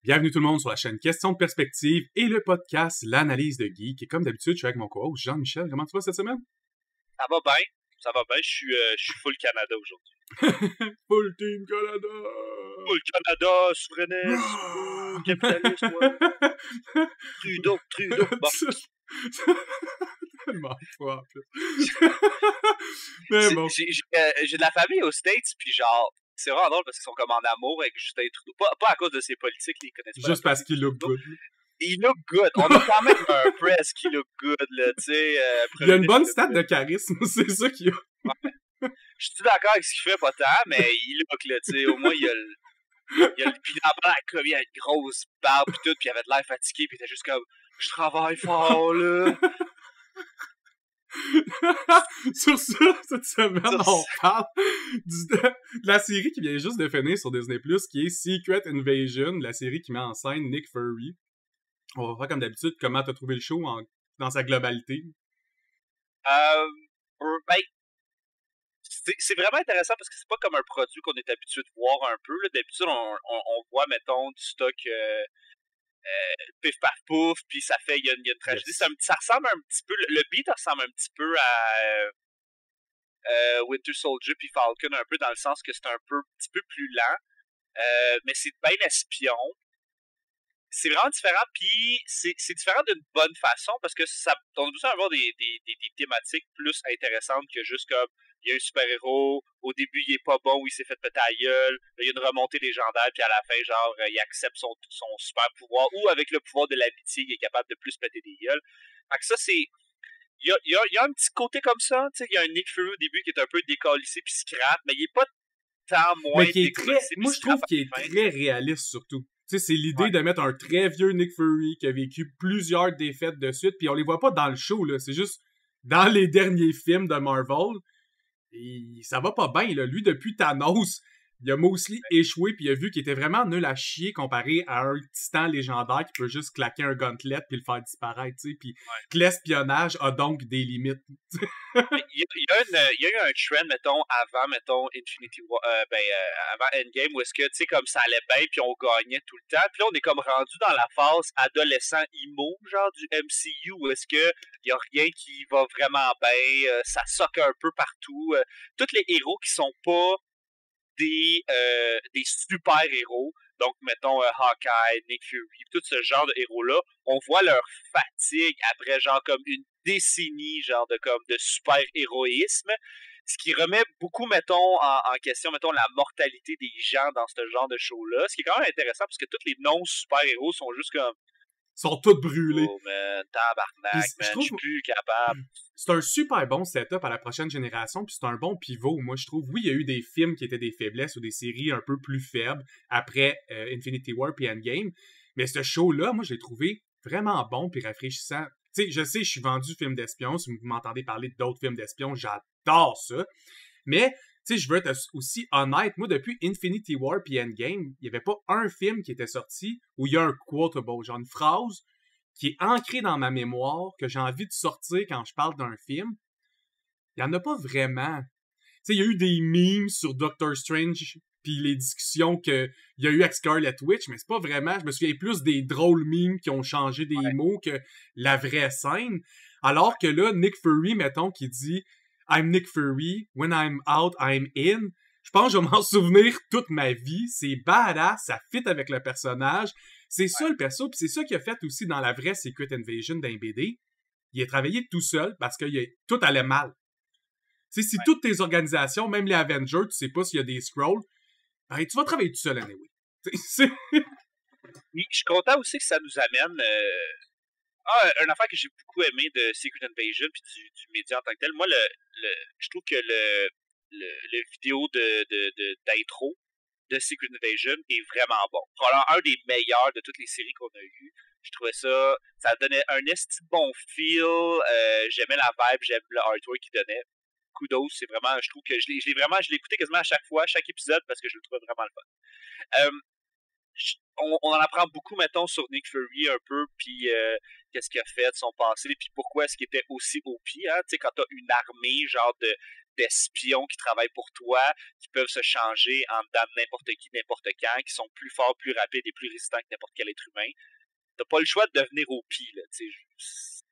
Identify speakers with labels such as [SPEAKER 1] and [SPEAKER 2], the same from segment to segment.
[SPEAKER 1] Bienvenue tout le monde sur la chaîne Question de Perspective et le podcast L'Analyse de Geek. Et comme d'habitude, je suis avec mon co-host Jean-Michel. Comment tu vas cette semaine?
[SPEAKER 2] Ça va bien. Je suis full Canada aujourd'hui.
[SPEAKER 1] Full Team Canada!
[SPEAKER 2] Full Canada, souverainiste, capitaliste, ouais. Trudeau. Bon.
[SPEAKER 1] Tellement froid, en plus. Mais bon.
[SPEAKER 2] J'ai de la famille aux States, puis genre, c'est vraiment drôle parce qu'ils sont comme en amour avec Justin Trudeau. Pas à cause de ses politiques, ils connaissent pas.
[SPEAKER 1] Juste parce qu'il look good.
[SPEAKER 2] Il look good. On a quand même un press qui look good, là, tu sais.
[SPEAKER 1] Il y a une bonne stat de charisme, c'est ça qu'il y a.
[SPEAKER 2] Ouais. Je suis d'accord avec ce qu'il fait, pas tant, mais il look, là, tu sais. Au moins, il y a le bilan comme il a une grosse barbe pis tout, pis il avait de l'air fatigué, pis il était juste comme, je travaille fort, là.
[SPEAKER 1] Sur ça, cette semaine, on parle de la série qui vient juste de finir sur Disney+, qui est Secret Invasion, la série qui met en scène Nick Fury. On va faire comme d'habitude, comment t'as trouvé le show dans sa globalité?
[SPEAKER 2] Ben, c'est vraiment intéressant parce que c'est pas comme un produit qu'on est habitué de voir un peu. Là. D'habitude, on voit, mettons, du stock pif paf pouf, puis ça fait, il y a une tragédie. Yes. Ça ressemble un petit peu, le beat ressemble un petit peu à Winter Soldier puis Falcon, un peu dans le sens que c'est un petit peu plus lent, mais c'est bien espion. C'est vraiment différent, puis c'est différent d'une bonne façon parce que on a besoin d'avoir des thématiques plus intéressantes que juste comme il y a un super-héros, au début il est pas bon, il s'est fait péter à la gueule, là, il y a une remontée légendaire, puis à la fin, genre, il accepte son super pouvoir, ou avec le pouvoir de l'amitié, il est capable de plus péter des gueules. Fait que ça, c'est... Il y a un petit côté comme ça, tu sais, il y a un Nick Fury au début qui est un peu décalissé puis scrap, mais il est pas tant moins décalissé.
[SPEAKER 1] Moi, je trouve qu'il est très réaliste, surtout. Tu sais, c'est l'idée de mettre un très vieux Nick Fury qui a vécu plusieurs défaites de suite, puis on les voit pas dans le show, là, c'est juste dans les derniers films de Marvel. Et ça va pas bien, là. Lui, depuis Thanos, il a mostly échoué, puis il a vu qu'il était vraiment nul à chier comparé à un titan légendaire qui peut juste claquer un gauntlet puis le faire disparaître, tu sais. Puis que l'espionnage a donc des limites.
[SPEAKER 2] Il y a eu un trend, mettons, avant Infinity War, avant Endgame, où est-ce que, tu sais, comme ça allait bien, puis on gagnait tout le temps. Puis là, on est comme rendu dans la phase adolescent emo, genre, du MCU, où est-ce que il y a rien qui va vraiment bien, ça soque un peu partout. Tous les héros qui sont pas des super-héros, donc, mettons, Hawkeye, Nick Fury, tout ce genre de héros-là, on voit leur fatigue après, genre, comme une décennie, genre, de super-héroïsme, ce qui remet beaucoup, mettons, en question, mettons, la mortalité des gens dans ce genre de show-là, ce qui est quand même intéressant, parce que tous les non-super-héros sont juste comme...
[SPEAKER 1] sont tous brûlés.
[SPEAKER 2] Oh, man, tabarnak, man, je suis plus capable.
[SPEAKER 1] C'est un super bon setup à la prochaine génération, puis c'est un bon pivot, moi, je trouve. Oui, il y a eu des films qui étaient des faiblesses ou des séries un peu plus faibles après Infinity War puis Endgame, mais ce show-là, moi, je l'ai trouvé vraiment bon puis rafraîchissant. Tu sais, je sais, je suis vendu film d'espion. Si vous m'entendez parler d'autres films d'espion, j'adore ça. Mais, tu sais, je veux être aussi honnête. Moi, depuis Infinity War puis Endgame, il n'y avait pas un film qui était sorti où il y a un quotable, genre une phrase qui est ancrée dans ma mémoire, que j'ai envie de sortir quand je parle d'un film. Il n'y en a pas vraiment. Tu sais, il y a eu des memes sur Doctor Strange puis les discussions qu'il y a eu avec Scarlet Witch, mais c'est pas vraiment... Je me souviens plus des drôles memes qui ont changé des mots que la vraie scène. Alors que là, Nick Fury, mettons, qui dit « I'm Nick Fury, when I'm out, I'm in », je pense que je vais m'en souvenir toute ma vie. C'est badass, ça fit avec le personnage. C'est ça le perso, puis c'est ça qu'il a fait aussi dans la vraie Secret Invasion d'un BD. Il a travaillé tout seul parce que tout allait mal. Tu sais, si toutes tes organisations, même les Avengers, tu sais pas s'il y a des Skrulls, ben tu vas travailler tout seul anyway.
[SPEAKER 2] Oui, je suis content aussi que ça nous amène une affaire que j'ai beaucoup aimé de Secret Invasion puis du média en tant que tel. Moi, je trouve que le vidéo d'intro de Secret Invasion est vraiment bon. Probablement un des meilleurs de toutes les séries qu'on a eues. Je trouvais ça donnait un esti bon feel. J'aimais la vibe, j'aime le artwork qu'il donnait. Kudos, c'est vraiment, je trouve que je l'ai écouté quasiment à chaque fois, à chaque épisode, parce que je le trouvais vraiment le fun. On en apprend beaucoup, mettons, sur Nick Fury un peu, puis qu'est-ce qu'il a fait de son passé, puis pourquoi est-ce qu'il était aussi OP, hein, tu sais, quand t'as une armée, genre, d'espions qui travaillent pour toi, qui peuvent se changer en dedans de n'importe qui, n'importe quand, qui sont plus forts, plus rapides et plus résistants que n'importe quel être humain. T'as pas le choix de devenir OP, là, tu sais.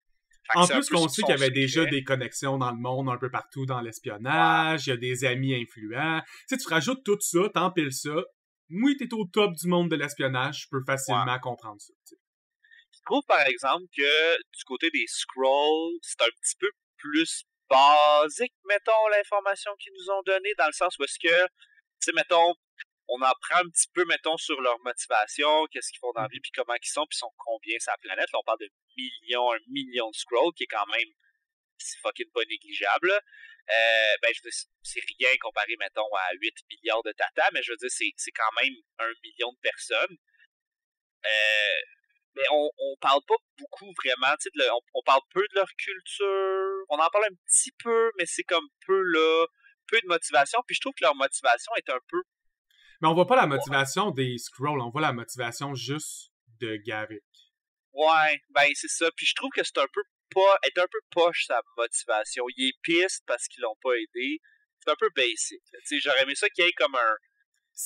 [SPEAKER 1] En plus qu'on sait qu'il y avait déjà des connexions dans le monde un peu partout dans l'espionnage, il y a des amis influents. Tu sais, tu rajoutes tout ça, t'empiles ça. Moi, t'es au top du monde de l'espionnage, je peux facilement comprendre ça. T'sais.
[SPEAKER 2] Je trouve, par exemple, que du côté des Skrulls, c'est un petit peu plus basique, mettons, l'information qu'ils nous ont donnée, dans le sens où est-ce que, tu sais, mettons, on en prend un petit peu, mettons, sur leur motivation, qu'est-ce qu'ils font dans la vie, puis comment ils sont combien sur la planète. Là, on parle de un million de Skrulls, qui est quand même, c'est fucking pas négligeable. Ben, je veux dire, c'est rien comparé, mettons, à 8 milliards de tatas, mais je veux dire, c'est quand même 1 million de personnes. Mais on parle pas beaucoup vraiment, tu sais, on parle peu de leur culture, on en parle un petit peu, mais c'est comme peu de motivation, puis je trouve que leur motivation est un peu...
[SPEAKER 1] Mais on voit pas la motivation des Skrulls, on voit la motivation juste de Gavik.
[SPEAKER 2] Ouais, ben c'est ça, puis je trouve que c'est un peu poche sa motivation. Il est piste parce qu'ils l'ont pas aidé, c'est un peu basic, tu sais, j'aurais aimé ça qu'il y ait comme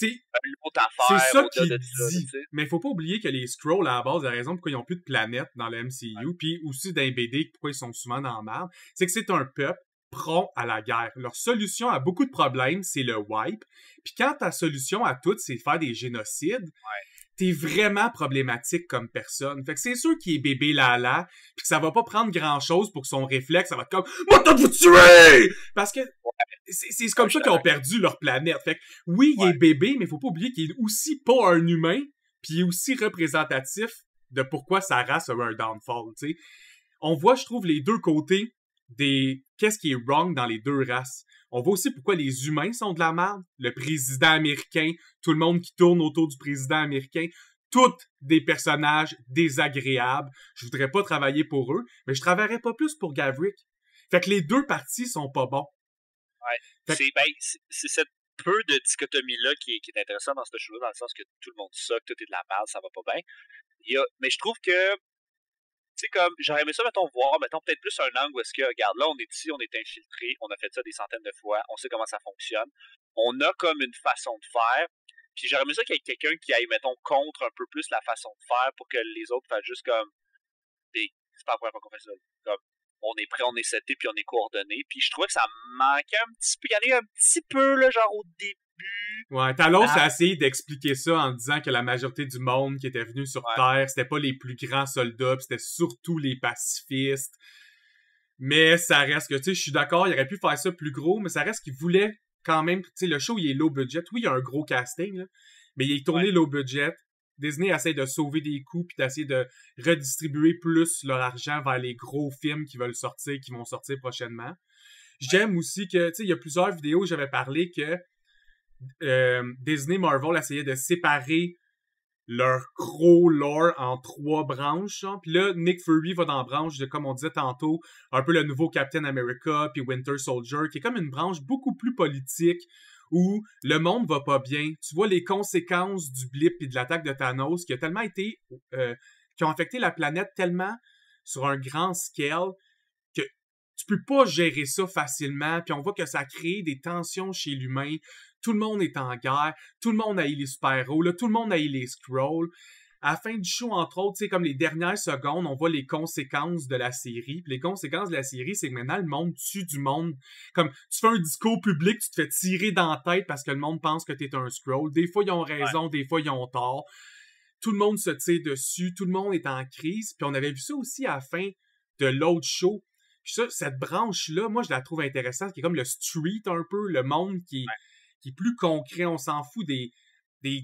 [SPEAKER 2] une autre affaire.
[SPEAKER 1] C'est ça qu'il dit. Mais il faut pas oublier que les Skrulls, à la base, la raison pourquoi ils n'ont plus de planète dans le MCU, puis aussi dans les BD, pourquoi ils sont souvent dans la merde, c'est que c'est un peuple prompt à la guerre. Leur solution à beaucoup de problèmes, c'est le wipe. Puis quand ta solution à tout, c'est faire des génocides, t'es vraiment problématique comme personne. Fait que c'est sûr qu'il est bébé Lala, puis que ça va pas prendre grand-chose pour que son réflexe, ça va être comme « Moi, t'as vous tuer! » Parce que c'est comme ça qu'ils ont perdu leur planète. Fait que oui, il est bébé, mais faut pas oublier qu'il est aussi pas un humain, puis il est aussi représentatif de pourquoi sa race a eu un downfall, tu sais. On voit, je trouve, les deux côtés des... Qu'est-ce qui est wrong dans les deux races. On voit aussi pourquoi les humains sont de la merde. Le président américain, tout le monde qui tourne autour du président américain, tous des personnages désagréables. Je voudrais pas travailler pour eux, mais je travaillerais pas plus pour Gavrik. Fait que les deux parties sont pas bons.
[SPEAKER 2] Ouais. C'est cette peu de dichotomie-là qui est intéressant dans ce show-là, dans le sens que tout le monde suck, tout est de la merde, ça va pas bien. Mais je trouve que tu sais, comme, j'aurais aimé ça, mettons, voir, mettons, peut-être plus un angle où est-ce que, regarde, là, on est ici, on est infiltré, on a fait ça des centaines de fois, on sait comment ça fonctionne, on a comme une façon de faire, puis j'aurais aimé ça qu'il y ait quelqu'un qui aille, mettons, contre un peu plus la façon de faire pour que les autres fassent juste comme, c'est pas la première fois qu'on fait ça, comme, on est prêt, on est seté, puis on est coordonné, puis je trouvais que ça manquait un petit peu, il y en a eu un petit peu, là, genre au début.
[SPEAKER 1] Ouais, Talos a essayé d'expliquer ça en disant que la majorité du monde qui était venu sur Terre, c'était pas les plus grands soldats, pis c'était surtout les pacifistes. Mais ça reste que, tu sais, je suis d'accord, il aurait pu faire ça plus gros, mais ça reste qu'il voulait quand même, tu sais, le show, il est low budget. Oui, il y a un gros casting, là, mais il est tourné low budget. Disney essaie de sauver des coûts puis d'essayer de redistribuer plus leur argent vers les gros films qui veulent sortir, qui vont sortir prochainement. J'aime aussi que, tu sais, il y a plusieurs vidéos où j'avais parlé que Disney Marvel essayait de séparer leur gros lore en 3 branches. Hein. Puis là, Nick Fury va dans la branche de, comme on disait tantôt, un peu le nouveau Captain America puis Winter Soldier, qui est comme une branche beaucoup plus politique où le monde va pas bien. Tu vois les conséquences du blip et de l'attaque de Thanos qui a tellement été... qui ont affecté la planète tellement sur un grand scale que tu peux pas gérer ça facilement. Puis on voit que ça crée des tensions chez l'humain. Tout le monde est en guerre. Tout le monde haït les super-héros. Là, tout le monde haït les Skrulls. À la fin du show, entre autres, tu sais, comme les dernières secondes, on voit les conséquences de la série. Puis les conséquences de la série, c'est que maintenant, le monde tue du monde. Comme, tu fais un discours public, tu te fais tirer dans la tête parce que le monde pense que t'es un Skrull. Des fois, ils ont raison, des fois, ils ont tort. Tout le monde se tire dessus. Tout le monde est en crise. Puis on avait vu ça aussi à la fin de l'autre show. Puis ça, cette branche-là, moi, je la trouve intéressante, qui est comme le street un peu, le monde qui est plus concret. On s'en fout il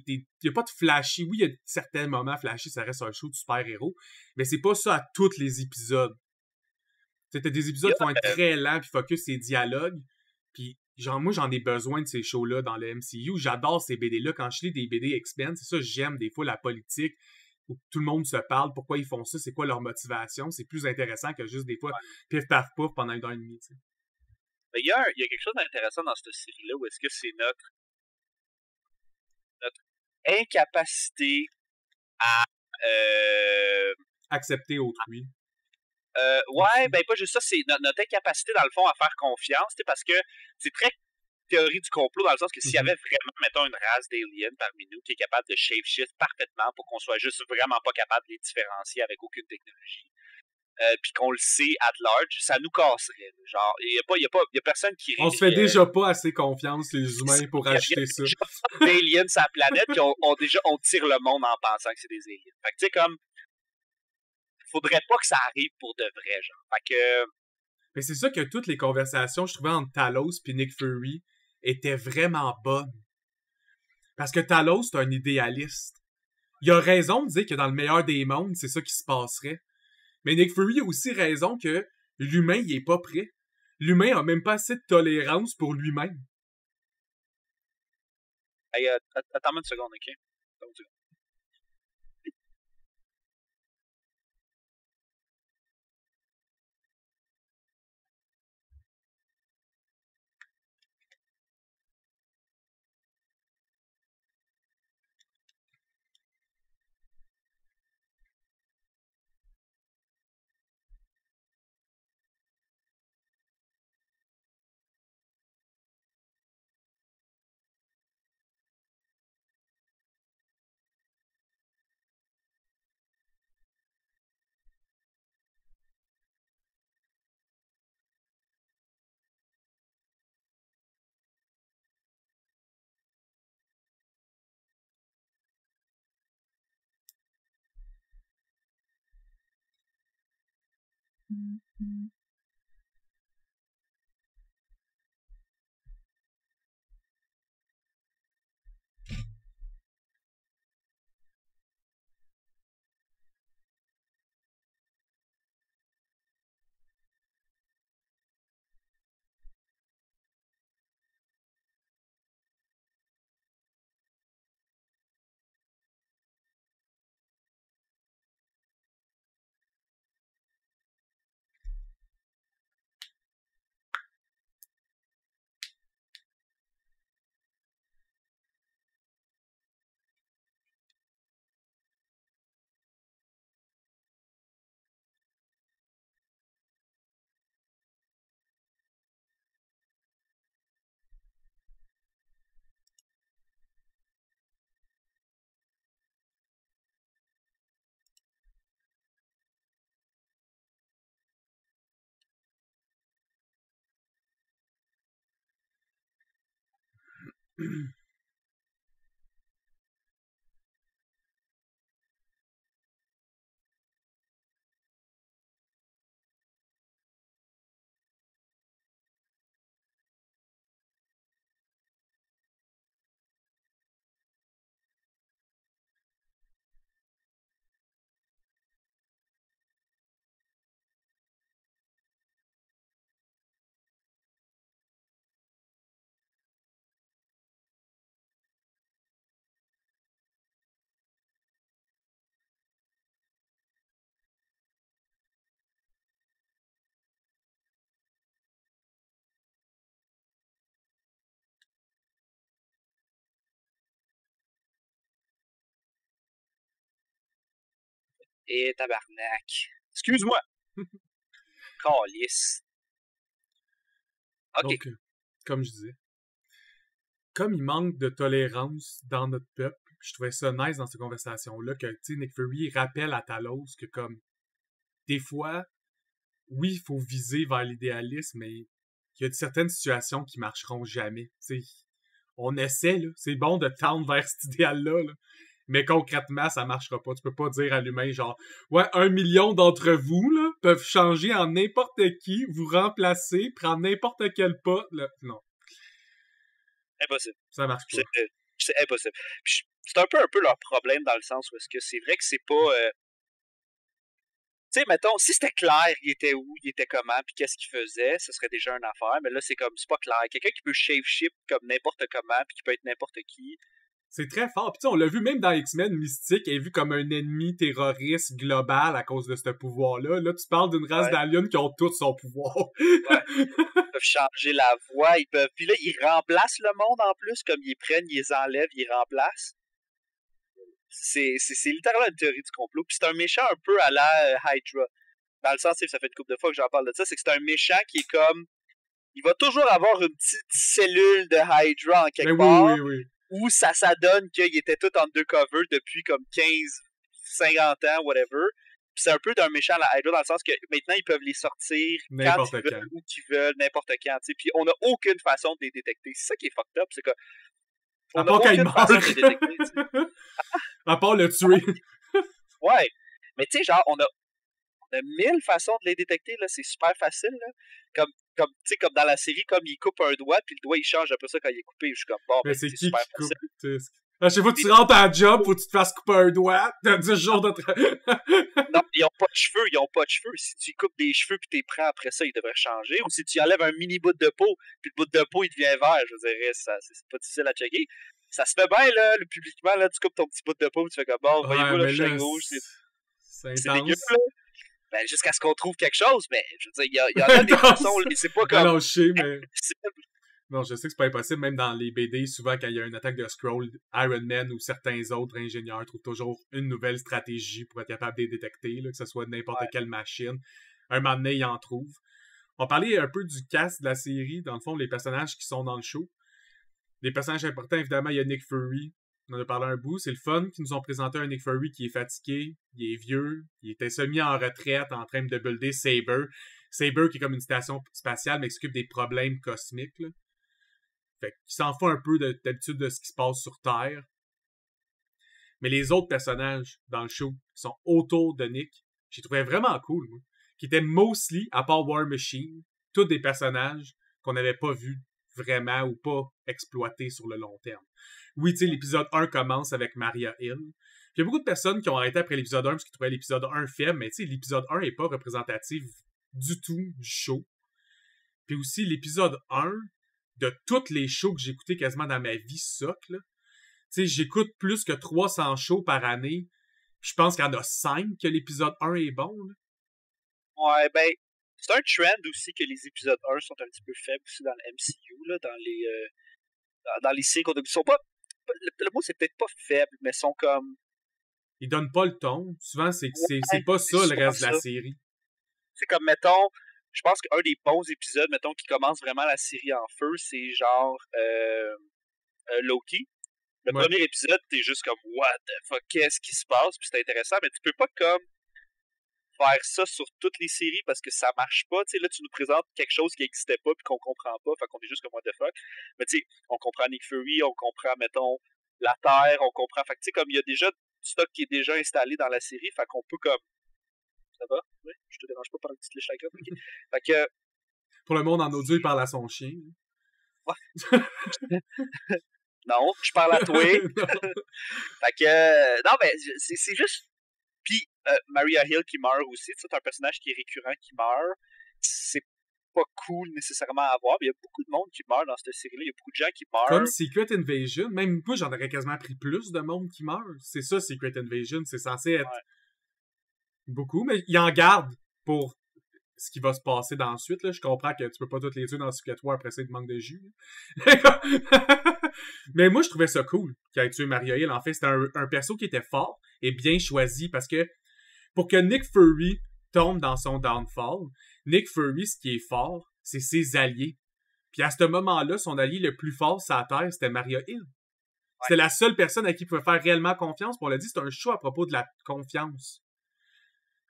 [SPEAKER 1] y a pas de flashy. Oui, il y a certains moments flashy, ça reste un show de super-héros, mais c'est pas ça à tous les épisodes. T'as des épisodes qui vont être très lents puis focus ces dialogues. Puis genre, moi, j'en ai besoin de ces shows-là dans le MCU. J'adore ces BD-là. Quand je lis des BD X-Men, c'est ça, j'aime des fois la politique où tout le monde se parle, pourquoi ils font ça, c'est quoi leur motivation. C'est plus intéressant que juste des fois pif paf pouf pendant 1h30, tu sais.
[SPEAKER 2] Mais il y a quelque chose d'intéressant dans cette série-là où est-ce que c'est notre incapacité à
[SPEAKER 1] accepter autrui.
[SPEAKER 2] Ouais, ben pas juste ça, c'est notre incapacité, dans le fond, à faire confiance, parce que c'est très théorie du complot, dans le sens que s'il y avait vraiment, mettons, une race d'aliens parmi nous qui est capable de shapeshift parfaitement pour qu'on soit juste vraiment pas capable de les différencier avec aucune technologie, puis qu'on le sait at large, ça nous casserait. Genre, il y a personne qui
[SPEAKER 1] on se fait déjà pas assez confiance, les humains, pour acheter ça.
[SPEAKER 2] Il y a des aliens sur la planète, puis on tire le monde en pensant que c'est des aliens. Fait que, tu sais, comme, faudrait pas que ça arrive pour de vrai, genre. Fait que...
[SPEAKER 1] Mais c'est ça que toutes les conversations, je trouvais, entre Talos et Nick Fury étaient vraiment bonnes. Parce que Talos, c'est un idéaliste. Il a raison de dire que dans le meilleur des mondes, c'est ça qui se passerait. Mais Nick Fury a aussi raison que l'humain, il est pas prêt. L'humain a même pas assez de tolérance pour lui-même.
[SPEAKER 2] Hey, attends-moi une seconde, ok? Attends une seconde. Et tabarnak. Excuse-moi. Calice. OK.
[SPEAKER 1] Donc, comme je disais, comme il manque de tolérance dans notre peuple, je trouvais ça nice dans ces conversations-là que, tu sais, Nick Fury rappelle à Talos que, comme, des fois, oui, il faut viser vers l'idéalisme, mais il y a certaines situations qui marcheront jamais. Tu sais, on essaie, là. C'est bon de tendre vers cet idéal-là, là. Mais concrètement, ça marchera pas. Tu peux pas dire à l'humain, genre, ouais, 1 million d'entre vous, là, peuvent changer en n'importe qui, vous remplacer, prendre n'importe quel pas, là. Non.
[SPEAKER 2] Impossible.
[SPEAKER 1] Ça marche pas.
[SPEAKER 2] C'est impossible. Puis c'est un peu leur problème dans le sens où est-ce que c'est vrai que c'est pas... Tu sais, mettons, si c'était clair, il était où, il était comment, puis qu'est-ce qu'il faisait, ce serait déjà une affaire, mais là, c'est comme, c'est pas clair. Quelqu'un qui peut shape-shift comme n'importe comment, puis qui peut être n'importe qui.
[SPEAKER 1] C'est très fort. Puis tu sais, on l'a vu même dans X-Men, Mystique est vu comme un ennemi terroriste global à cause de ce pouvoir-là. Là, tu parles d'une race d'aliens qui ont tous son pouvoir.
[SPEAKER 2] Ouais. Ils peuvent changer la voix, ils peuvent... Puis là, ils remplacent le monde en plus, comme ils prennent, ils les enlèvent, ils remplacent. C'est littéralement une théorie du complot. Puis c'est un méchant un peu à la Hydra. dans le sens, ça fait une couple de fois que j'en parle de ça, c'est que c'est un méchant qui est comme, il va toujours avoir une petite cellule de Hydra en quelque part, où ça donne qu'il était tout undercover depuis comme 15, 50 ans, whatever. Puis c'est un peu d'un méchant à la Hydra dans le sens que maintenant ils peuvent les sortir quand ils veulent, où qu'ils veulent, n'importe quand. T'sais. Puis on n'a aucune façon de les détecter. C'est ça qui est fucked up, c'est que
[SPEAKER 1] on n'a aucune façon de les détecter. À part le tuer.
[SPEAKER 2] Ouais. Mais tu sais, genre, on a 1000 façons de les détecter, là, c'est super facile, là. Comme dans la série, comme il coupe un doigt, puis le doigt il change après ça quand il est coupé. Je suis comme, bon,
[SPEAKER 1] mais c'est qui
[SPEAKER 2] super
[SPEAKER 1] coupe?
[SPEAKER 2] facile.
[SPEAKER 1] À chaque fois que tu rentres à la job, faut que tu te fasses couper un doigt, t'as 10 jours de
[SPEAKER 2] Non, ils ont pas de cheveux, Si tu coupes des cheveux puis t'es prêt après ça, ils devraient changer. Ou si tu enlèves un mini bout de peau, puis le bout de peau il devient vert, je dirais, c'est pas difficile à checker. Ça se fait bien, là, le publiquement, là, tu coupes ton petit bout de peau, tu fais comme, bon, voyez-vous, là, je suis rouge, c'est dégueu, là. Ben, jusqu'à ce qu'on trouve quelque chose, mais je veux dire, il y en a des façons, là, c'est pas comme...
[SPEAKER 1] Non, je sais, mais... Non, je sais que c'est pas impossible, même dans les BD, souvent quand il y a une attaque de Skrull, Iron Man ou certains autres ingénieurs trouvent toujours une nouvelle stratégie pour être capable de les détecter, là, que ce soit n'importe quelle machine. Un moment donné, ils en trouvent. On parlait un peu du cast de la série, dans le fond, les personnages qui sont dans le show. Les personnages importants, évidemment, il y a Nick Fury. On en a parlé un bout. C'est le fun qu'ils nous ont présenté un Nick Fury qui est fatigué, il est vieux, il était semi en retraite en train de builder Saber. Saber qui est comme une station spatiale mais qui s'occupe des problèmes cosmiques. Là. Fait qu'il s'en fout un peu d'habitude de ce qui se passe sur Terre. Mais les autres personnages dans le show qui sont autour de Nick, j'ai trouvé vraiment cool, moi. Qui étaient mostly, à part War Machine, tous des personnages qu'on n'avait pas vus vraiment ou pas exploités sur le long terme. Oui, tu sais, l'épisode 1 commence avec Maria Hill. Il y a beaucoup de personnes qui ont arrêté après l'épisode 1 parce qu'ils trouvaient l'épisode 1 faible, mais tu sais, l'épisode 1 n'est pas représentatif du tout du show. Puis aussi, l'épisode 1, de tous les shows que j'ai écoutés quasiment dans ma vie, socle, là. Tu sais, j'écoute plus que 300 shows par année. Je pense qu'il y en a 5 que l'épisode 1 est bon, là.
[SPEAKER 2] Ouais, ben, c'est un trend aussi que les épisodes 1 sont un petit peu faibles aussi dans le MCU, là, dans les séries qu'on a. Ils sont pas. Le mot, c'est peut-être pas faible, mais sont comme.
[SPEAKER 1] Ils donnent pas le ton. Souvent, c'est pas ça le reste de la série.
[SPEAKER 2] C'est comme, mettons, je pense qu'un des bons épisodes, mettons, qui commence vraiment la série en feu, c'est genre Loki. Le premier épisode, t'es juste comme, what the fuck, qu'est-ce qui se passe? Puis c'est intéressant, mais tu peux pas comme faire ça sur toutes les séries parce que ça marche pas. Tu sais, là, tu nous présentes quelque chose qui n'existait pas puis qu'on comprend pas. Fait qu'on est juste comme what the fuck. Mais tu sais, on comprend Nick Fury, on comprend, mettons, la Terre, on comprend. Fait que tu sais, comme il y a déjà du stock qui est déjà installé dans la série, fait qu'on peut comme. Ça va? Oui? Je te dérange pas par une petite lèche like okay. Fait que.
[SPEAKER 1] Pour le monde en audio, il parle à son chien.
[SPEAKER 2] Ouais. Non, je parle à toi. Fait que. Non, mais c'est juste. Puis, Maria Hill qui meurt aussi, c'est un personnage qui est récurrent qui meurt. C'est pas cool nécessairement à voir, mais il y a beaucoup de monde qui meurt dans cette série-là. Il y a beaucoup de gens qui meurent.
[SPEAKER 1] Comme Secret Invasion, même moi, j'en aurais quasiment pris plus de monde qui meurt. C'est ça, Secret Invasion. C'est censé être beaucoup, mais il en garde pour ce qui va se passer dans la suite. Là. Je comprends que tu peux pas toutes les tuer dans Secret War, après ça, il te manque de jus. Mais moi, je trouvais ça cool qu'il ait tué Maria Hill. En fait, c'était un perso qui était fort et bien choisi parce que pour que Nick Fury tombe dans son downfall, Nick Fury, ce qui est fort, c'est ses alliés. Puis à ce moment-là, son allié le plus fort sur la Terre, c'était Maria Hill. Ouais. C'était la seule personne à qui il pouvait faire réellement confiance. Puis on l'a dit, c'est un show à propos de la confiance.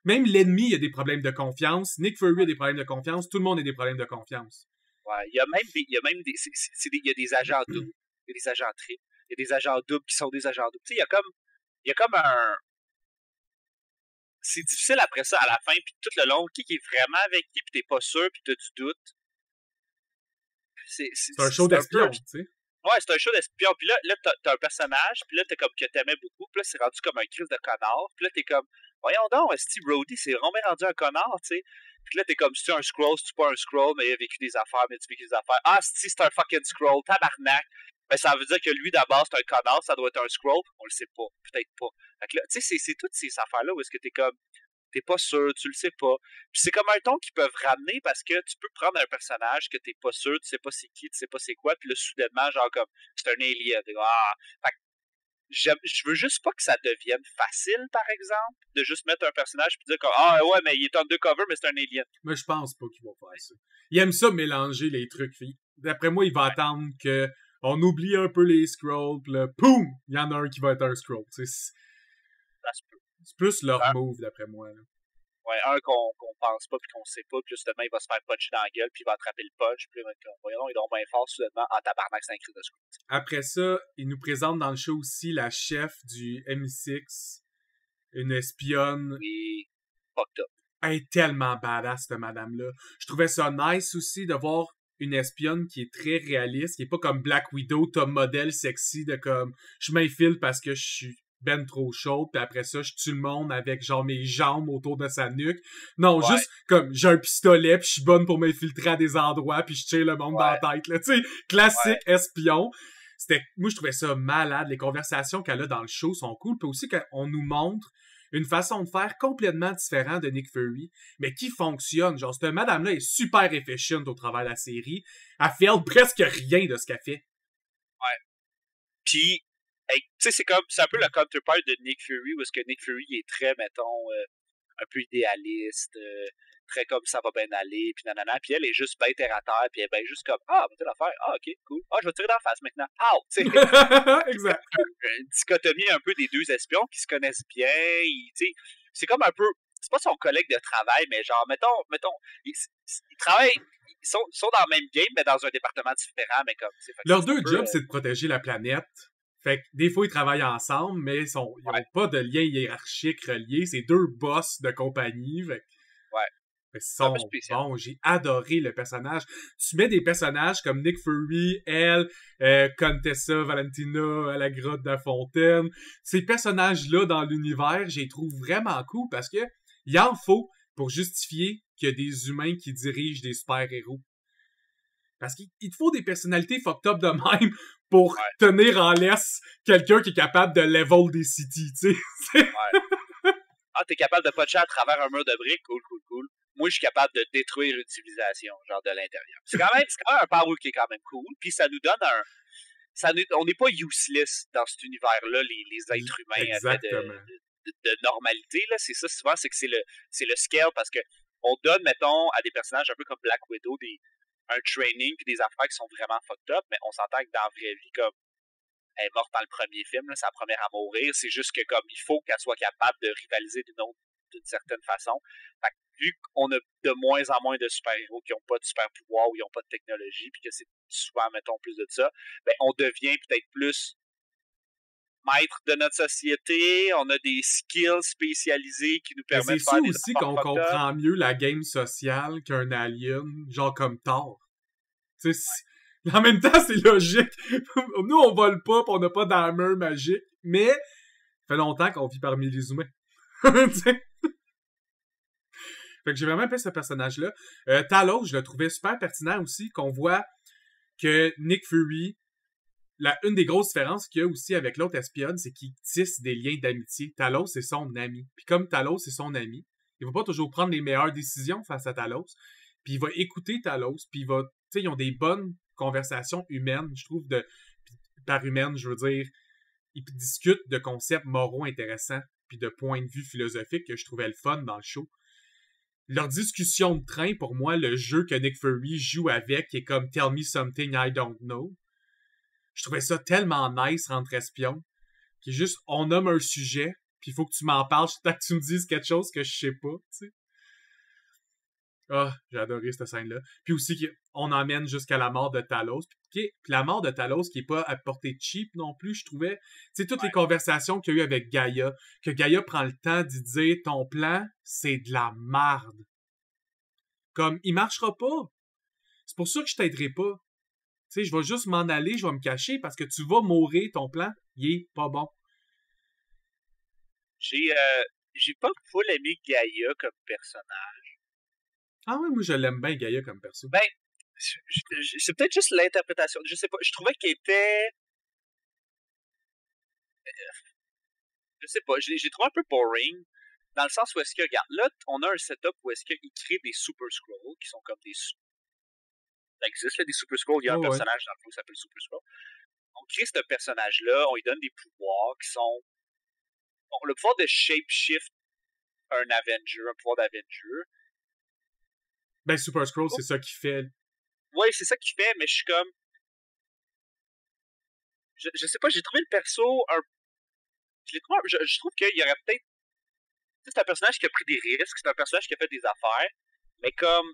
[SPEAKER 1] Même l'ennemi a des problèmes de confiance. Nick Fury a des problèmes de confiance. Tout le monde a des problèmes de confiance.
[SPEAKER 2] Ouais, il y a des agents doubles. Il y a des agents triples. Il y a des agents doubles qui sont des agents doubles. Tu sais, il y a comme un... C'est difficile après ça, à la fin, puis tout le long, qui est vraiment avec qui, puis t'es pas sûr, puis t'as du doute.
[SPEAKER 1] C'est un show d'espion, tu sais.
[SPEAKER 2] Ouais, c'est un show d'espion. Puis là t'as un personnage, puis là, t'es comme que t'aimais beaucoup, puis là, c'est rendu comme un crise de connard. Puis là, t'es comme, voyons donc, Steve Brody, c'est vraiment rendu un connard, tu sais. Puis là, t'es comme, c'est un Skrull, c'est pas un Skrull, mais il a vécu des affaires, mais tu vécu des affaires. Ah, Steve, c'est un fucking Skrull, tabarnak. Ben, ça veut dire que lui, d'abord, c'est un connard, ça doit être un Skrull. On le sait pas, peut-être pas. Fait que là, tu sais, c'est toutes ces affaires-là où est-ce que t'es comme, t'es pas sûr, tu le sais pas. Puis c'est comme un ton qu'ils peuvent ramener parce que tu peux prendre un personnage que t'es pas sûr, tu sais pas c'est qui, tu sais pas c'est quoi, puis là, soudainement, genre comme, c'est un alien. Ah! Fait je veux juste pas que ça devienne facile, par exemple, de juste mettre un personnage puis dire comme ah ouais, mais il est undercover, mais c'est un alien.
[SPEAKER 1] Mais je pense pas qu'il va faire ça. Il aime ça mélanger les trucs. D'après moi, il va attendre que on oublie un peu les scrolls, pis là, poum! Il y en a un qui va être un scroll.
[SPEAKER 2] Ça se peut.
[SPEAKER 1] C'est plus leur move, d'après moi. Là.
[SPEAKER 2] Ouais, un qu'on pense pas puis qu'on sait pas, puis justement, il va se faire puncher dans la gueule, puis il va attraper le punch, puis voyons, il est donc bien fort, soudainement, en tabarnak, c'est un cri de scroll.
[SPEAKER 1] Après ça, il nous présente dans le show aussi la chef du MI6, une espionne.
[SPEAKER 2] Oui, fucked up.
[SPEAKER 1] Elle est tellement badass, cette madame-là. Je trouvais ça nice aussi de voir une espionne qui est très réaliste, qui est pas comme Black Widow, top modèle sexy, de comme, je m'infile parce que je suis ben trop chaude, puis après ça, je tue le monde avec genre mes jambes autour de sa nuque. Non, juste comme, j'ai un pistolet, puis je suis bonne pour m'infiltrer à des endroits, puis je tire le monde dans la tête, là. Tu sais, classique espion. Moi, je trouvais ça malade. Les conversations qu'elle a dans le show sont cool, puis aussi qu'on nous montre une façon de faire complètement différente de Nick Fury, mais qui fonctionne. Genre, cette madame-là est super efficient au travers de la série. Elle fait presque rien de ce qu'elle fait.
[SPEAKER 2] Ouais. Puis, tu sais, c'est un peu le counterpart de Nick Fury, où est-ce que Nick Fury est très, mettons, un peu idéaliste, très comme ça va bien aller, puis nanana, puis elle est juste bien terre à terre, puis elle est bien juste comme ah, telle affaire, ah, ok, cool, ah, je vais tirer dans la face maintenant, pow, tu sais.
[SPEAKER 1] Exact.
[SPEAKER 2] Une dichotomie un peu des deux espions qui se connaissent bien, tu sais, c'est comme un peu, c'est pas son collègue de travail, mais genre, mettons, ils travaillent, ils sont dans le même game, mais dans un département différent, mais comme,
[SPEAKER 1] leurs deux jobs, c'est de protéger la planète. Fait que des fois, ils travaillent ensemble, mais ils n'ont pas de lien hiérarchique relié. C'est deux boss de compagnie. Fait que sont bons. J'ai adoré le personnage. Tu mets des personnages comme Nick Fury, elle, Contessa Valentina à la grotte de la Fontaine. Ces personnages-là dans l'univers, je les trouve vraiment cool parce que il en faut pour justifier qu'il y a des humains qui dirigent des super-héros. Parce qu'il te faut des personnalités fucked up de même pour tenir en laisse quelqu'un qui est capable de level des cities, tu sais.
[SPEAKER 2] Ah, t'es capable de puncher à travers un mur de briques? Cool. Moi, je suis capable de détruire une civilisation, genre de l'intérieur. C'est quand même un power qui est quand même cool, puis ça nous donne on n'est pas useless dans cet univers-là, les êtres humains de normalité, là. C'est ça, souvent, c'est que c'est le scale, parce que on donne, mettons, à des personnages un peu comme Black Widow, un training puis des affaires qui sont vraiment fucked up, mais on s'entend que dans la vraie vie, comme elle est morte dans le premier film, là, c'est la première à mourir, c'est juste que comme il faut qu'elle soit capable de rivaliser d'une certaine façon. Fait que, vu qu'on a de moins en moins de super-héros qui n'ont pas de super-pouvoir ou qui n'ont pas de technologie, puis que c'est souvent, mettons, plus de ça, ben on devient peut-être plus maître de notre société, on a des skills spécialisés qui nous permettent de faire des affaires.
[SPEAKER 1] C'est aussi qu'on comprend mieux la game sociale qu'un alien, genre comme Thor. Tu sais, en même temps, c'est logique. Nous, on vole pas, pis on n'a pas d'armure magique, mais ça fait longtemps qu'on vit parmi les humains. Fait que j'ai vraiment aimé ce personnage-là. Talos, je le trouvais super pertinent aussi, qu'on voit que Nick Fury, une des grosses différences qu'il y a aussi avec l'autre espionne, c'est qu'il tisse des liens d'amitié. Talos, c'est son ami. Puis comme Talos, c'est son ami, il va pas toujours prendre les meilleures décisions face à Talos. Puis il va écouter Talos, puis il va... Tu sais, ils ont des bonnes conversations humaines, je trouve, par humaine, je veux dire. Ils discutent de concepts moraux intéressants, puis de points de vue philosophiques que je trouvais le fun dans le show. Leur discussion de train, pour moi, le jeu que Nick Fury joue avec, qui est comme « Tell me something I don't know », je trouvais ça tellement nice entre espions, qui est juste, on nomme un sujet, puis il faut que tu m'en parles, tant que tu me dises quelque chose que je sais pas, tu sais. Ah, j'ai adoré cette scène-là. Puis aussi, on emmène jusqu'à la mort de Talos. Puis la mort de Talos, qui est pas à portée cheap non plus, je trouvais. Tu sais, toutes les conversations qu'il y a eu avec Gaïa, que Gaïa prend le temps d'y dire, ton plan, c'est de la marde. Comme, il marchera pas. C'est pour ça que je t'aiderai pas. Tu sais, je vais juste m'en aller, je vais me cacher, parce que tu vas mourir, ton plan, il est pas bon.
[SPEAKER 2] J'ai pas full aimé Gaïa comme personnage.
[SPEAKER 1] Ah oui, moi je l'aime bien, Gaïa, comme perso.
[SPEAKER 2] Ben, c'est peut-être juste l'interprétation. Je sais pas, je trouvais qu'il était... Je sais pas, j'ai trouvé un peu boring, dans le sens où est-ce que, regarde, là, on a un setup où est-ce qu'il crée des Super Scrolls, qui sont comme des... Ça existe, là, des Super Scrolls, il y a un personnage dans le jeu qui s'appelle Super Scroll. on crée ce personnage-là, on lui donne des pouvoirs qui sont... Bon, le pouvoir de shapeshift un Avenger, un pouvoir d'Avenger.
[SPEAKER 1] Ben, Super Scroll, c'est ça qui fait.
[SPEAKER 2] Ouais, c'est ça qu'il fait, mais je suis comme... Je sais pas, j'ai trouvé le perso un... Je trouve qu'il y aurait peut-être... C'est un personnage qui a pris des risques, c'est un personnage qui a fait des affaires, mais comme...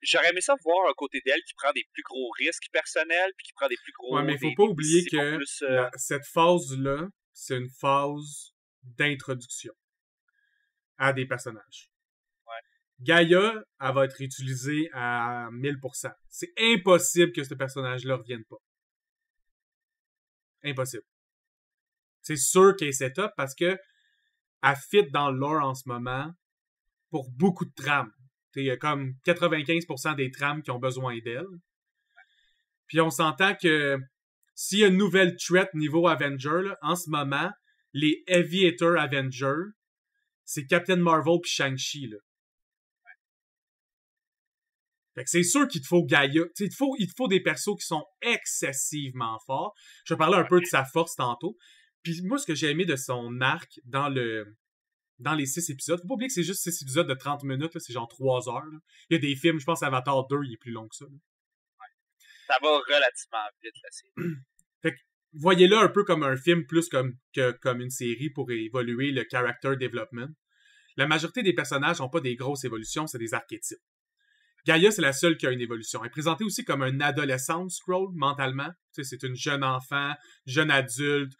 [SPEAKER 2] J'aurais aimé ça voir un côté d'elle qui prend des plus gros risques personnels, puis qui prend des plus gros...
[SPEAKER 1] Ouais, mais il faut pas oublier que plus, cette phase-là, c'est une phase d'introduction à des personnages.
[SPEAKER 2] Ouais.
[SPEAKER 1] Gaïa, elle va être utilisée à 1000%. C'est impossible que ce personnage-là revienne pas. Impossible. C'est sûr qu'elle est set-up parce que elle fit dans le lore en ce moment pour beaucoup de trames. Il y a comme 95% des trames qui ont besoin d'elle. Puis on s'entend que s'il y a une nouvelle threat niveau Avenger, là, en ce moment, les Aviator Avengers, c'est Captain Marvel puis Shang-Chi, là. Fait que c'est sûr qu'il te faut Gaïa. Il te faut des persos qui sont excessivement forts. Je vais parler un peu de sa force tantôt. Puis moi, ce que j'ai aimé de son arc dans les 6 épisodes, faut pas oublier que c'est juste 6 épisodes de 30 minutes, là, c'est genre 3 heures. Là. Il y a des films, je pense Avatar 2, il est plus long que ça. Là.
[SPEAKER 2] Ça va relativement vite, la série.
[SPEAKER 1] Fait que, voyez-le un peu comme un film plus comme une série pour évoluer le character development. La majorité des personnages n'ont pas des grosses évolutions, c'est des archétypes. Gaïa, c'est la seule qui a une évolution. Elle est présentée aussi comme un adolescente Skrull, mentalement. Tu sais, c'est une jeune enfant, jeune adulte,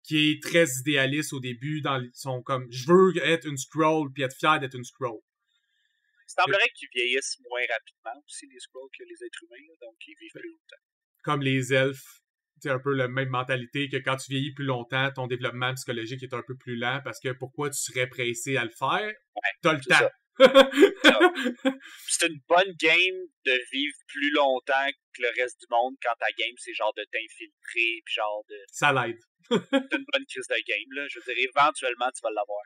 [SPEAKER 1] qui est très idéaliste au début. Son comme, je veux être une Skrull, puis être fier d'être une Skrull.
[SPEAKER 2] Il semblerait qu'ils vieillissent moins rapidement aussi, les Skrulls, que les êtres humains, là, donc ils vivent plus longtemps.
[SPEAKER 1] Comme les elfes, c'est un peu la même mentalité que quand tu vieillis plus longtemps, ton développement psychologique est un peu plus lent parce que pourquoi tu serais pressé à le faire?
[SPEAKER 2] Ouais,
[SPEAKER 1] t'as le temps.
[SPEAKER 2] C'est une bonne game de vivre plus longtemps que le reste du monde quand ta game c'est genre de t'infiltrer puis genre de...
[SPEAKER 1] Ça l'aide.
[SPEAKER 2] C'est une bonne crise de game, là. Je veux dire, éventuellement tu vas l'avoir.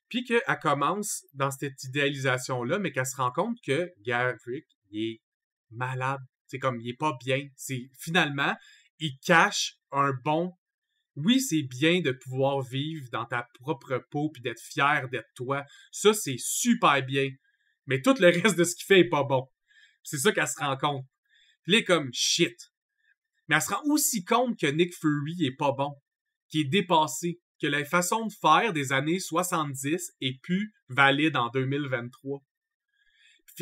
[SPEAKER 1] Puis qu'elle commence dans cette idéalisation-là, mais qu'elle se rend compte que Garrick, il est malade. C'est comme, il est pas bien. C'est, finalement, il cache un bon... Oui, c'est bien de pouvoir vivre dans ta propre peau puis d'être fier d'être toi. Ça, c'est super bien. Mais tout le reste de ce qu'il fait est pas bon. C'est ça qu'elle se rend compte. Puis là, elle est comme, shit. Mais elle se rend aussi compte que Nick Fury est pas bon. Qu'il est dépassé. Que la façon de faire des années 70 est plus valide en 2023.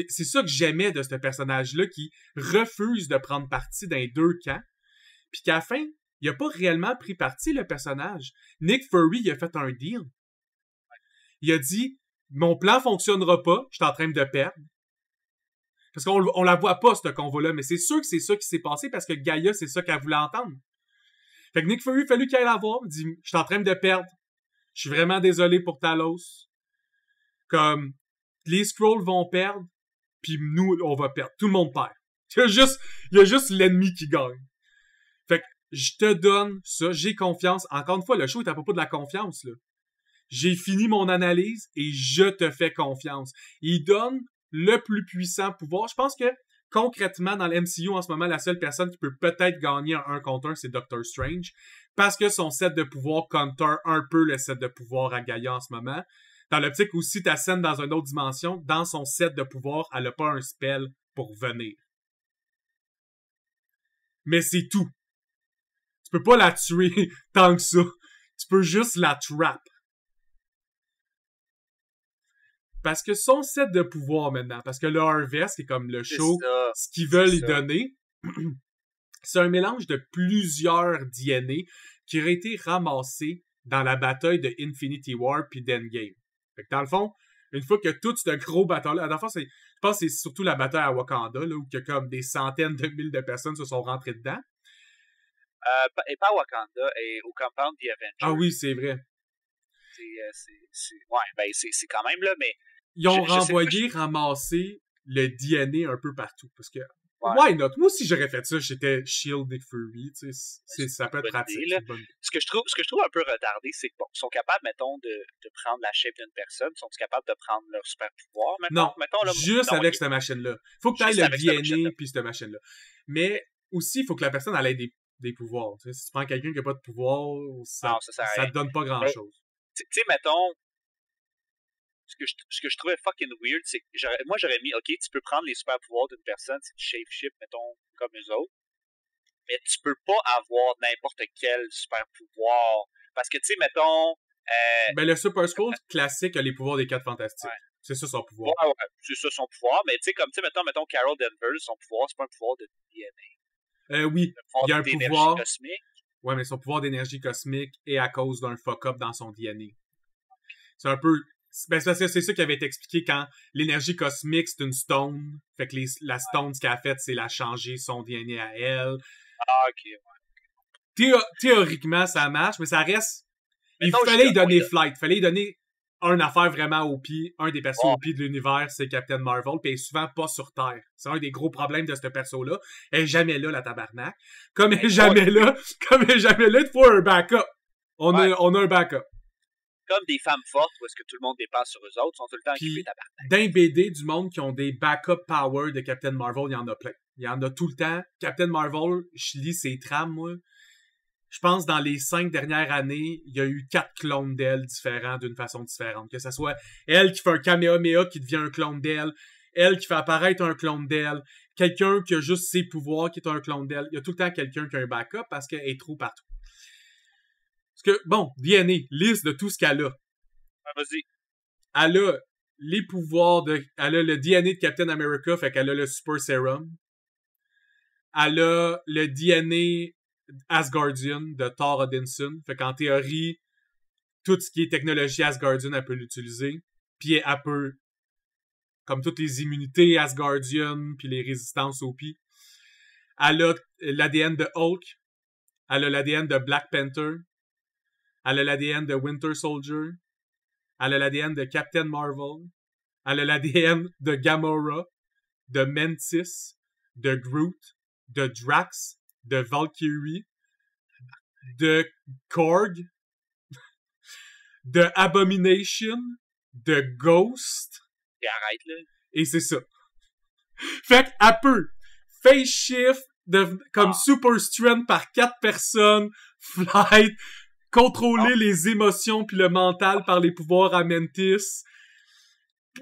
[SPEAKER 1] C'est ça que j'aimais de ce personnage-là qui refuse de prendre parti dans les deux camps. Puis qu'à la fin, il a pas réellement pris parti, le personnage. Nick Fury, il a fait un deal. Il a dit, mon plan fonctionnera pas, je suis en train de perdre. Parce qu'on la voit pas, cette convo-là, mais c'est sûr que c'est ça qui s'est passé parce que Gaïa, c'est ça qu'elle voulait entendre. Fait que Nick Fury, il fallu qu'elle la voie. Il dit, je suis en train de perdre. Je suis vraiment désolé pour Talos. Comme, les Skrulls vont perdre, puis nous, on va perdre. Tout le monde perd. Il y a juste l'ennemi qui gagne. Fait que, je te donne ça, j'ai confiance. Encore une fois, le show est à propos de la confiance, là. J'ai fini mon analyse et je te fais confiance. Il donne le plus puissant pouvoir. Je pense que, concrètement, dans l'MCU, en ce moment, la seule personne qui peut peut-être gagner un 1 contre 1, c'est Doctor Strange. Parce que son set de pouvoir counter un peu le set de pouvoir à Gaïa en ce moment. Dans l'optique aussi, ta scène dans une autre dimension, dans son set de pouvoir, elle a pas un spell pour venir. Mais c'est tout. Tu peux pas la tuer tant que ça. Tu peux juste la trap. Parce que son set de pouvoir maintenant, parce que le Harvest, qui est comme le show, ce qu'ils veulent lui donner, c'est un mélange de plusieurs DNA qui auraient été ramassés dans la bataille de Infinity War puis d'Endgame. Fait que dans le fond, une fois que tout ce gros bataille-là, dans le fond, je pense que c'est surtout la bataille à Wakanda, là, où il y a comme des centaines de milliers de personnes se sont rentrées dedans.
[SPEAKER 2] Et pas à Wakanda, et au compound The Avengers.
[SPEAKER 1] Ah oui, c'est vrai.
[SPEAKER 2] C'est quand même là, mais...
[SPEAKER 1] Ils ont ramassé le DNA un peu partout, parce que why not? Moi aussi, j'aurais fait ça, j'étais Shield Nick Fury, tu sais, ça peut être pratique.
[SPEAKER 2] Ce que je trouve un peu retardé, c'est qu'ils sont capables, mettons, de prendre la shape d'une personne, sont capables de prendre leur super pouvoir,
[SPEAKER 1] non, juste avec cette machine-là. Faut que tu ailles le DNA puis cette machine-là. Mais aussi, il faut que la personne elle ait des pouvoirs. Tu sais, si tu prends quelqu'un qui n'a pas de pouvoir, ça te donne pas grand-chose.
[SPEAKER 2] Tu sais, mettons, ce que je trouvais fucking weird, c'est que j'aurais mis, OK, tu peux prendre les super pouvoirs d'une personne, c'est du shape-shift, mettons, comme eux autres, mais tu peux pas avoir n'importe quel super pouvoir. Parce que, tu sais, mettons...
[SPEAKER 1] Ben, le Super Skrull classique a les pouvoirs des 4 Fantastiques. Ouais. C'est ça son pouvoir.
[SPEAKER 2] Ouais, c'est ça son pouvoir, mais tu sais, comme, tu sais, mettons Carol Danvers, son pouvoir, c'est pas un pouvoir de DNA.
[SPEAKER 1] Oui, il y a un pouvoir...
[SPEAKER 2] cosmique.
[SPEAKER 1] Ouais, mais son pouvoir d'énergie cosmique est à cause d'un fuck-up dans son DNA. C'est un peu... Ben, c'est ça qui avait été expliqué quand l'énergie cosmique, c'est une stone. Fait que la stone, ce qu'elle a fait, c'est la changer son DNA à elle.
[SPEAKER 2] Ah, ok, ouais.
[SPEAKER 1] Théoriquement, ça marche, mais ça reste... Il fallait y donner Flight. Il fallait y donner une affaire vraiment OP. Un des persos OP de l'univers, c'est Captain Marvel. Puis elle est souvent pas sur Terre. C'est un des gros problèmes de ce perso-là. Elle est jamais là, la tabarnak. Comme elle est jamais là, il faut un backup. On a un backup.
[SPEAKER 2] Comme des femmes fortes, où est-ce que tout le monde dépasse sur eux autres, sont tout le temps occupés tabarnak.
[SPEAKER 1] D'un BD du monde qui ont des backup power de Captain Marvel, il y en a plein. Il y en a tout le temps. Captain Marvel, je lis ses trames, moi. Je pense dans les 5 dernières années, il y a eu 4 clones d'elle différents d'une façon différente. Que ce soit elle qui fait un Kamehameha qui devient un clone d'elle, elle qui fait apparaître un clone d'elle, quelqu'un qui a juste ses pouvoirs qui est un clone d'elle. Il y a tout le temps quelqu'un qui a un backup parce qu'elle est trop partout. Parce que, bon, DNA, liste de tout ce qu'elle a.
[SPEAKER 2] Ah, vas-y.
[SPEAKER 1] Elle a les pouvoirs elle a le DNA de Captain America, fait qu'elle a le Super Serum. Elle a le DNA Asgardian de Thor Odinson. Fait qu'en théorie, tout ce qui est technologie Asgardian, elle peut l'utiliser. Puis elle peut, comme toutes les immunités Asgardian, puis les résistances au pi. Elle a l'ADN de Hulk. Elle a l'ADN de Black Panther. Elle a l'ADN de Winter Soldier. Elle a l'ADN de Captain Marvel. Elle a l'ADN de Gamora, de Mantis, de Groot, de Drax, de Valkyrie, de Korg, de Abomination, de Ghost.
[SPEAKER 2] Et arrête, là.
[SPEAKER 1] Et c'est ça. Fait qu'elle peut face shift comme Super Strength par 4 personnes, Flight, contrôler les émotions puis le mental par les pouvoirs à Mantis.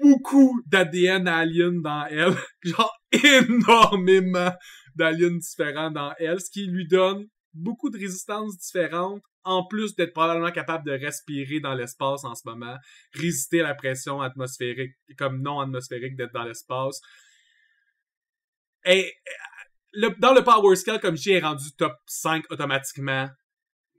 [SPEAKER 1] Beaucoup d'ADN alien dans elle. Genre énormément d'aliens différents dans elle, ce qui lui donne beaucoup de résistances différentes, en plus d'être probablement capable de respirer dans l'espace en ce moment, résister à la pression atmosphérique, comme non atmosphérique d'être dans l'espace. Et dans le Power Scale, comme j'ai rendu top 5 automatiquement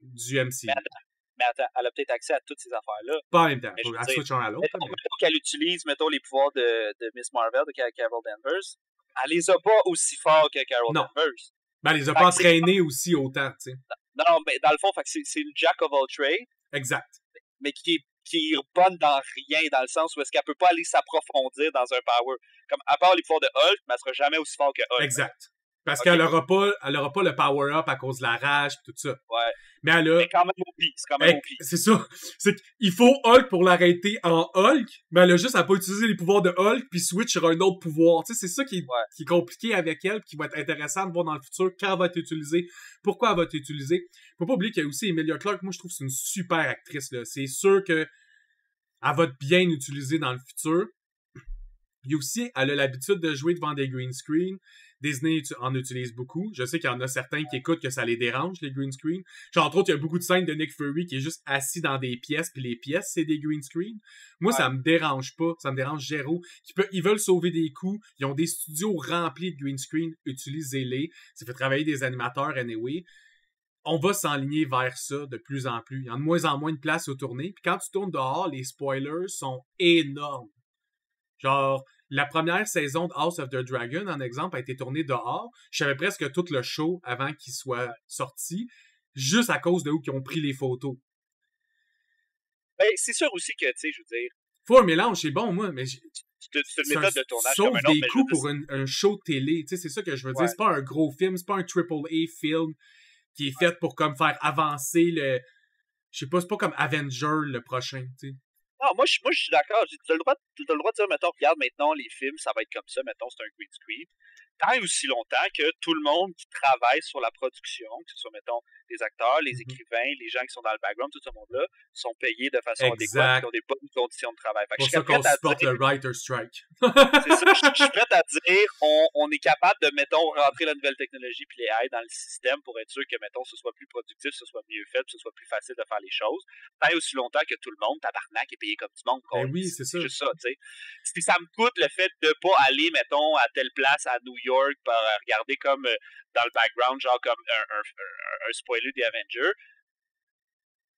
[SPEAKER 1] du MCU.
[SPEAKER 2] Mais attends, elle a peut-être accès à toutes ces affaires-là.
[SPEAKER 1] Pas en même temps. Elle switch un à l'autre.
[SPEAKER 2] Mettons qu'elle utilise, les pouvoirs de Miss Marvel, de Carol Danvers. Elle les a pas aussi forts que Carol Danvers.
[SPEAKER 1] Ben, elle les a pas entraînés aussi autant, tu sais.
[SPEAKER 2] Non, mais dans le fond, c'est une Jack of all trades.
[SPEAKER 1] Exact.
[SPEAKER 2] Mais qui est bonne dans rien, dans le sens où est-ce qu'elle peut pas aller s'approfondir dans un power. Comme, à part les pouvoirs de Hulk, mais elle sera jamais aussi fort que Hulk.
[SPEAKER 1] Exact. Parce qu'elle aura pas le power-up à cause de la rage et tout ça.
[SPEAKER 2] Ouais.
[SPEAKER 1] Mais elle a...
[SPEAKER 2] Mais quand même OP. C'est quand même OP.
[SPEAKER 1] C'est ça. C'est qu'il faut Hulk pour l'arrêter en Hulk, mais elle a juste à pas utiliser les pouvoirs de Hulk puis switch sur un autre pouvoir. Tu sais, c'est ça qui est compliqué avec elle, qui va être intéressant de voir dans le futur quand elle va être utilisée, pourquoi elle va être utilisée. Faut pas oublier qu'il y a aussi Emilia Clarke. Moi, je trouve que c'est une super actrice, là. C'est sûr que elle va être bien utilisée dans le futur. Puis aussi, elle a l'habitude de jouer devant des green screens. Disney en utilise beaucoup. Je sais qu'il y en a certains qui écoutent que ça les dérange, les green screens. Genre, entre autres, il y a beaucoup de scènes de Nick Fury qui est juste assis dans des pièces, puis les pièces, c'est des green screens. Moi, ça me dérange pas. Ça me dérange zéro. Ils veulent sauver des coûts. Ils ont des studios remplis de green screens. Utilisez-les. Ça fait travailler des animateurs, anyway. On va s'enligner vers ça de plus en plus. Il y a de moins en moins de place au tourner. Puis quand tu tournes dehors, les spoilers sont énormes. Genre, la première saison de House of the Dragon, en exemple, a été tournée dehors. Je savais presque tout le show avant qu'il soit sorti, juste à cause de où ils ont pris les photos.
[SPEAKER 2] Ben, c'est sûr aussi que, tu sais, je veux dire...
[SPEAKER 1] Faut un mélange, c'est bon, moi, mais...
[SPEAKER 2] C'est une méthode de tournage
[SPEAKER 1] comme
[SPEAKER 2] un autre,
[SPEAKER 1] des coûts pour un show de télé, tu sais, c'est ça que je veux dire. C'est pas un gros film, c'est pas un AAA film qui est fait pour comme faire avancer le... Je sais pas, c'est pas comme Avenger le prochain, tu sais.
[SPEAKER 2] Non, moi, je suis d'accord. Tu as le droit de dire, mettons, regarde, maintenant, les films, ça va être comme ça. Mettons, c'est un green screen. tant et aussi longtemps que tout le monde qui travaille sur la production, que ce soit, mettons, les acteurs, les écrivains, les gens qui sont dans le background, tout ce monde-là, sont payés de façon adéquate et ont des bonnes conditions de travail.
[SPEAKER 1] C'est pour ça qu'on supporte le writer strike.
[SPEAKER 2] C'est ça, je suis prêt à dire, on est capable de, mettons, rentrer la nouvelle technologie puis les AI dans le système pour être sûr que, mettons, ce soit plus productif, ce soit mieux fait, que ce soit plus facile de faire les choses. Tant et aussi longtemps que tout le monde, tabarnak, est payé comme du monde.
[SPEAKER 1] Ben oui, c'est ça.
[SPEAKER 2] C'est juste ça, tu sais. Si ça me coûte le fait de pas aller, mettons, à telle place à New York pour regarder comme dans le background, genre comme un spoiler des Avengers,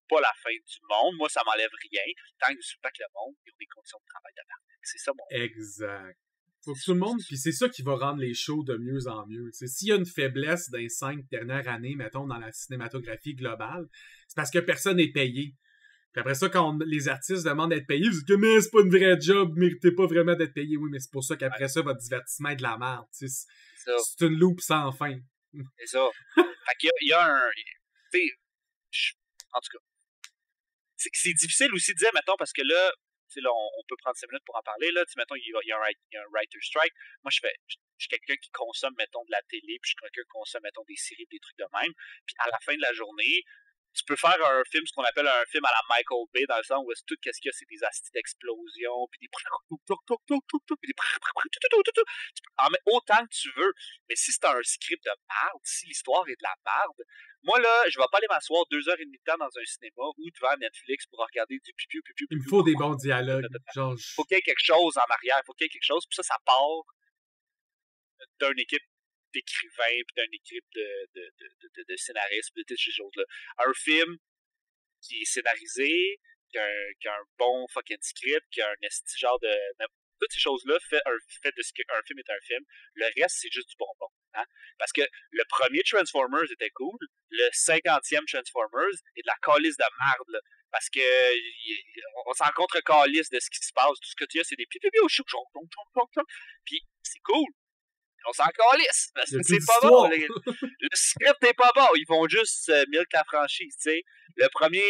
[SPEAKER 2] pas la fin du monde. Moi, ça m'enlève rien. Tant que le monde, ils ont des conditions de travail tabarnak. C'est ça, mon...
[SPEAKER 1] Exact. Faut que tout le monde, puis c'est ça qui va rendre les shows de mieux en mieux. T'sais, s'il y a une faiblesse dans les 5 dernières années, mettons, dans la cinématographie globale, c'est parce que personne n'est payé. Puis après ça, quand les artistes demandent d'être payés, vous dites que mais c'est pas une vraie job, vous méritez pas vraiment d'être payé. Oui, mais c'est pour ça qu'après ça, votre divertissement est de la merde. C'est une loupe sans fin.
[SPEAKER 2] C'est ça. Fait qu'il y a un... Tu sais, en tout cas, c'est difficile aussi de dire, mettons, parce que là, on peut prendre 5 minutes pour en parler. Là, mettons, il y a un writer strike. Moi, je suis quelqu'un qui consomme, mettons, de la télé, puis je suis quelqu'un qui consomme, mettons, des séries, des trucs de même. Puis à la fin de la journée, tu peux faire un film, ce qu'on appelle un film à la Michael Bay, dans le sens où tout ce qu'il y a, c'est des astis d'explosions, puis des... Tu peux en mettre autant que tu veux. Mais si c'est un script de merde, si l'histoire est de la merde, moi, là, je vais pas aller m'asseoir 2h30 de temps dans un cinéma ou devant Netflix pour regarder du pipi.
[SPEAKER 1] Il me faut des bons dialogues. Genre...
[SPEAKER 2] Faut qu'il y ait quelque chose en arrière, faut qu'il y ait quelque chose. Puis ça part d'une équipe d'écrivains, puis d'une équipe de scénaristes, de toutes ces choses-là. Un film qui est scénarisé, qui a un bon fucking script, qui a un esti genre de... Toutes ces choses-là fait de ce qu'un film est un film. Le reste, c'est juste du bonbon. Hein? Parce que le premier Transformers était cool, le 50e Transformers est de la calice de merde, là. Parce que on s'en contre-calisse de ce qui se passe. Tout ce que tu as, c'est des pipi au chou. Puis c'est cool. On s'en calisse. Parce que c'est pas bon. Le script n'est pas bon. Ils vont juste milk la franchise, tu sais. Le premier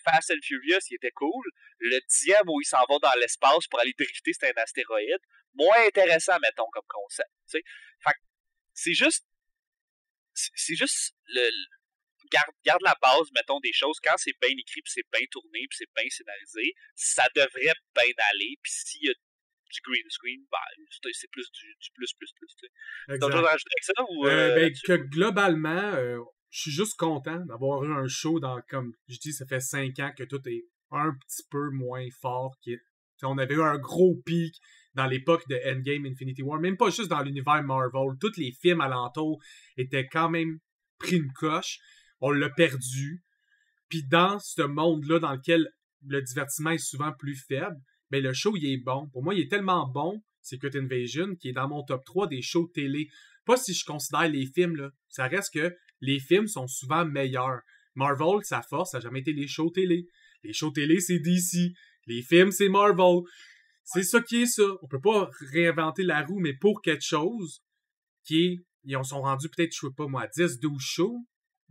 [SPEAKER 2] Fast and Furious, il était cool. Le 10e où ils s'en vont dans l'espace pour aller drifter, c'était un astéroïde. Moins intéressant, mettons, comme concept. Tu sais. Fait que c'est juste garde la base, mettons, des choses. Quand c'est bien écrit, puis c'est bien tourné, puis c'est bien scénarisé, ça devrait bien aller. Puis s'il y a du green screen, ben, c'est plus du plus, tu sais. T'as autre chose à rajouter avec ça? Ou,
[SPEAKER 1] que globalement, je suis juste content d'avoir eu un show dans, comme je dis, ça fait 5 ans que tout est un petit peu moins fort. On avait eu un gros pic dans l'époque de Endgame, Infinity War, même pas juste dans l'univers Marvel. Tous les films alentours étaient quand même pris une coche. On l'a perdu. Puis dans ce monde-là dans lequel le divertissement est souvent plus faible, ben le show, il est bon. Pour moi, il est tellement bon, Secret Invasion, qui est dans mon top 3 des shows télé. Pas si je considère les films, là. Ça reste que les films sont souvent meilleurs. Marvel, sa force, ça n'a jamais été les shows télé. Les shows télé, c'est DC. Les films, c'est Marvel. C'est ça qui est ça. On peut pas réinventer la roue, mais pour quelque chose qui est... Ils sont rendus peut-être, je sais pas moi, 10, 12 shows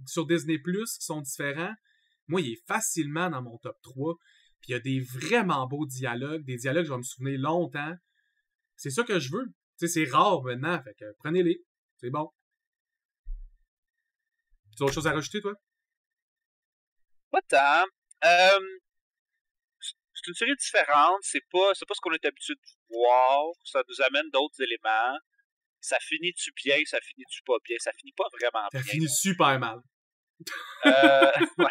[SPEAKER 1] sur Disney+, qui sont différents. Moi, il est facilement dans mon top 3. Puis il y a des vraiment beaux dialogues, des dialogues que je vais me souvenir longtemps. C'est ça que je veux. Tu sais, c'est rare maintenant, fait que prenez-les. C'est bon. Tu as autre chose à rajouter, toi?
[SPEAKER 2] Pas tant. C'est une série différente. C'est pas ce qu'on est habitué de voir. Ça nous amène d'autres éléments. Ça finit-tu bien, ça finit-tu pas bien? Ça finit pas vraiment bien.
[SPEAKER 1] Ça finit super mal.
[SPEAKER 2] Ouais.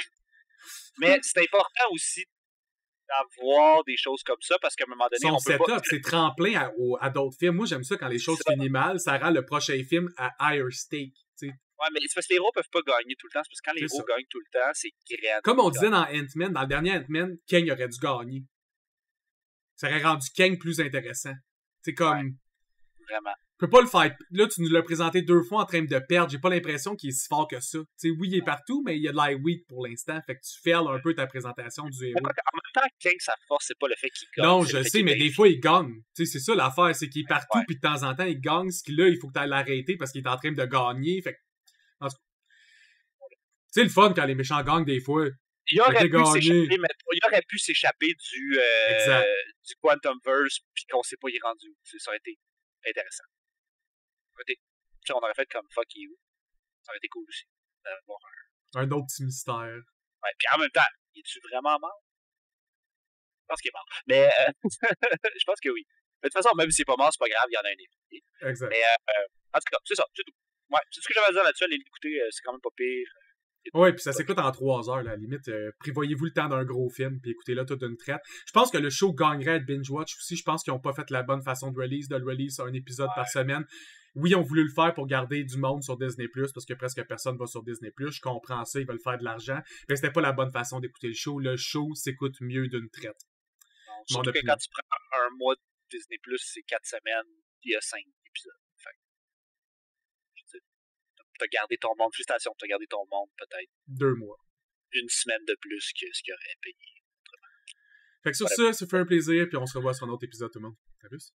[SPEAKER 2] Mais c'est important aussi d'avoir des choses comme ça parce qu'à un moment donné,
[SPEAKER 1] son
[SPEAKER 2] on peut
[SPEAKER 1] setup,
[SPEAKER 2] pas...
[SPEAKER 1] c'est tremplin à d'autres films. Moi, j'aime ça quand les choses finissent mal. Ça rend le prochain film à higher stake. T'sais.
[SPEAKER 2] Ouais, mais c'est parce que les héros peuvent pas gagner tout le temps. C'est parce que quand les héros gagnent tout le temps, c'est grand.
[SPEAKER 1] Comme on disait dans Ant-Man, dans le dernier Ant-Man, Kang aurait dû gagner. Ça aurait rendu Kang plus intéressant. C'est comme...
[SPEAKER 2] Ouais, vraiment.
[SPEAKER 1] Tu peux pas le faire. Là, tu nous l'as présenté 2 fois en train de perdre. J'ai pas l'impression qu'il est si fort que ça. T'sais, oui, il est partout, mais il y a de l'air weak pour l'instant. Fait que tu fails un peu ta présentation du héros.
[SPEAKER 2] En même temps, Kang, sa force, c'est pas le fait qu'il gagne.
[SPEAKER 1] Non, je sais, mais des fois, il gagne. T'sais, c'est ça l'affaire, c'est qu'il est partout, puis de temps en temps, il gagne. Ce qu'il a, il faut que tu ailles l'arrêter parce qu'il est en train de gagner. Fait que... C'est le fun quand les méchants gagnent des fois.
[SPEAKER 2] Il aurait pu s'échapper du Quantumverse, puis qu'on sait pas il est rendu. Ça aurait été intéressant. On aurait fait comme Fuck You. Ça aurait été cool aussi. D'avoir
[SPEAKER 1] un autre petit mystère.
[SPEAKER 2] Ouais, puis en même temps, es-tu vraiment mort? Je pense qu'il est mort. Mais je pense que oui. De toute façon, même s'il n'est pas mort, c'est pas grave, il y en a un invité.
[SPEAKER 1] Exact.
[SPEAKER 2] Mais en tout cas, c'est ça, c'est tout. Ouais, c'est ce que j'avais à dire là-dessus. Allez l'écouter, c'est quand même pas pire.
[SPEAKER 1] Oui, puis ça s'écoute en 3 heures, là, à la limite. Prévoyez-vous le temps d'un gros film, puis écoutez-le tout d'une traite. Je pense que le show gagnerait à binge-watch aussi. Je pense qu'ils n'ont pas fait la bonne façon de le release un épisode par semaine. Oui, ils ont voulu le faire pour garder du monde sur Disney+, parce que presque personne va sur Disney+. Je comprends ça, ils veulent faire de l'argent. Mais c'était pas la bonne façon d'écouter le show. Le show s'écoute mieux d'une traite.
[SPEAKER 2] Non, surtout que quand tu prends un mois de Disney+, c'est 4 semaines, il y a 5 épisodes. T'as gardé ton monde, félicitations, t'as gardé ton monde peut-être
[SPEAKER 1] 2 mois.
[SPEAKER 2] Une semaine de plus que ce qu'il aurait payé.
[SPEAKER 1] Fait que sur ça fait un plaisir, puis on se revoit sur un autre épisode, tout le monde. À plus.